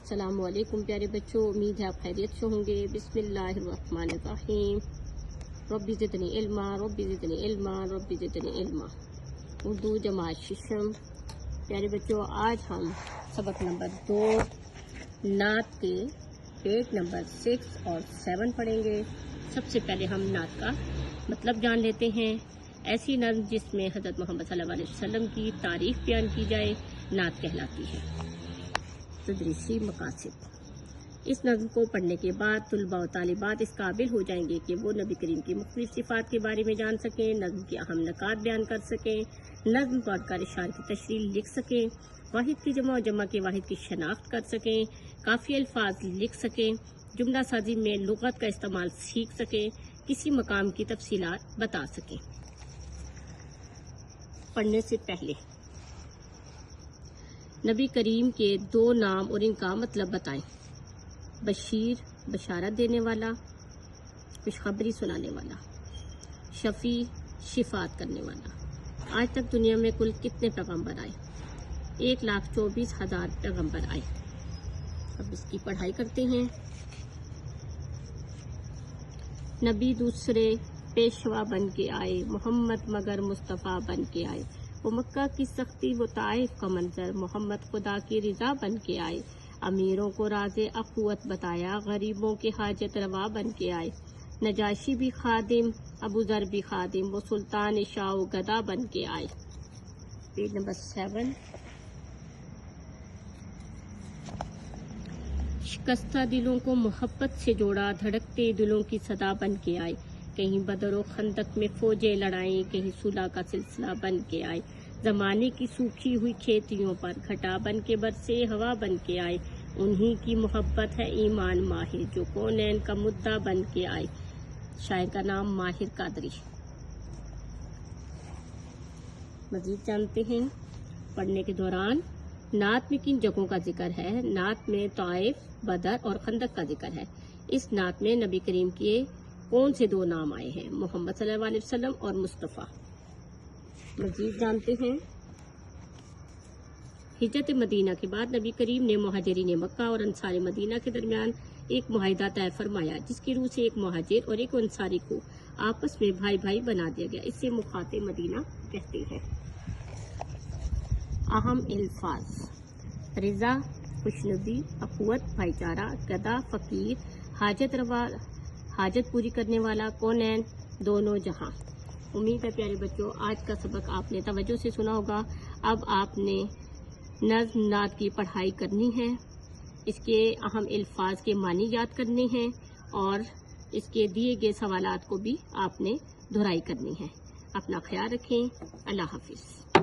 السلام علیکم پیارے بچوں، امید ہے آپ خیریت سے ہوں گے۔ بسم اللہ الرحمن الرحیم۔ ربی زدنی علما، ربی زدنی علما، ربی زدنی علما۔ اردو جماعت ششم۔ پیارے بچوں، آج ہم سبق نمبر 2 نعت کے پیج نمبر 6 اور 7 پڑھیں گے۔ سب سے پہلے ہم نعت کا مطلب جان لیتے ہیں۔ ایسی نظم جس میں حضرت محمد صلی اللہ علیہ وسلم کی تعریف بیان کی جائے نعت کہلاتی ہے۔ تدریسی مقاصد: اس نظم کو پڑھنے کے بعد طلباء و طالبات اس قابل ہو جائیں گے کہ وہ نبی کریم کی مختلف صفات کے بارے میں جان سکیں، نظم کی اہم نکات بیان کر سکیں، نظم پڑھ کر اشعار کی تشریح لکھ سکیں، واحد کی جمع و جمع کے واحد کی شناخت کر سکیں، کافی الفاظ لکھ سکیں، جملہ سازی میں لغت کا استعمال سیکھ سکیں، کسی مقام کی تفصیلات بتا سکیں۔ پڑھنے سے پہلے نبی کریم کے 2 نام اور ان کا مطلب بتائیں۔ بشیر، بشارت دینے والا، خوشخبری سنانے والا۔ شفیع، شفاعت کرنے والا۔ آج تک دنیا میں کل کتنے پیغمبر آئے؟ 1,24,000 پیغمبر آئے۔ اب اس کی پڑھائی کرتے ہیں۔ نبی دوسرے پیشوا بن کے آئے، محمد مگر مصطفیٰ بن کے آئے۔ وہ مکہ کی سختی، وہ طائف کا منظر، محمد خدا کی رضا بن کے آئے۔ امیروں کو راز اخوت بتایا، غریبوں کے حاجت روا بن کے آئے۔ نجاشی بھی خادم، ابو ذر بھی خادم، وہ سلطان شاہ و گدا بن کے آئے۔ Page number 7۔ شکستہ دلوں کو محبت سے جوڑا، دھڑکتے دلوں کی صدا بن کے آئے۔ کہیں بدر و خندق میں فوجیں لڑائیں، کہیں صلح کا سلسلہ بن کے آئے۔ زمانے کی سوکھی ہوئی کھیتیوں پر گھٹا بن کے برسے ہوا بن کے آئے۔ انہی کی محبت ہے ایمان ماہر، جو کونین کا مدعا بن کے آئے۔ شاعر کا نام ماہر قادری۔ مزید جانتے ہیں۔ پڑھنے کے دوران نعت میں کن جگہوں کا ذکر ہے؟ نعت میں طائف، بدر اور خندق کا ذکر ہے۔ اس نعت میں نبی کریم کے کون سے 2 نام آئے ہیں؟ محمد صلی اللہ علیہ وسلم اور مصطفیٰ۔ مزید جانتے ہیں۔ ہجرت مدینہ کے بعد نبی کریم نے مہاجرین مکہ اور انصار مدینہ کے درمیان ایک معاہدہ طے فرمایا، جس کی روح سے ایک مہاجر اور ایک انصاری کو آپس میں بھائی بھائی بنا دیا گیا۔ اسے مخاط مدینہ کہتے ہیں۔ اہم الفاظ: رضا، خوشنودی، اخوت، بھائی چارہ، گدا، فقیر، حاجت روا، حاجت پوری کرنے والا، کونین، دونوں جہاں۔ امید ہے پیارے بچوں آج کا سبق آپ نے توجہ سے سنا ہوگا۔ اب آپ نے نظم نعت کی پڑھائی کرنی ہے، اس کے اہم الفاظ کے معنی یاد کرنے ہیں اور اس کے دیے گئے سوالات کو بھی آپ نے دہرائی کرنی ہے۔ اپنا خیال رکھیں۔ اللہ حافظ۔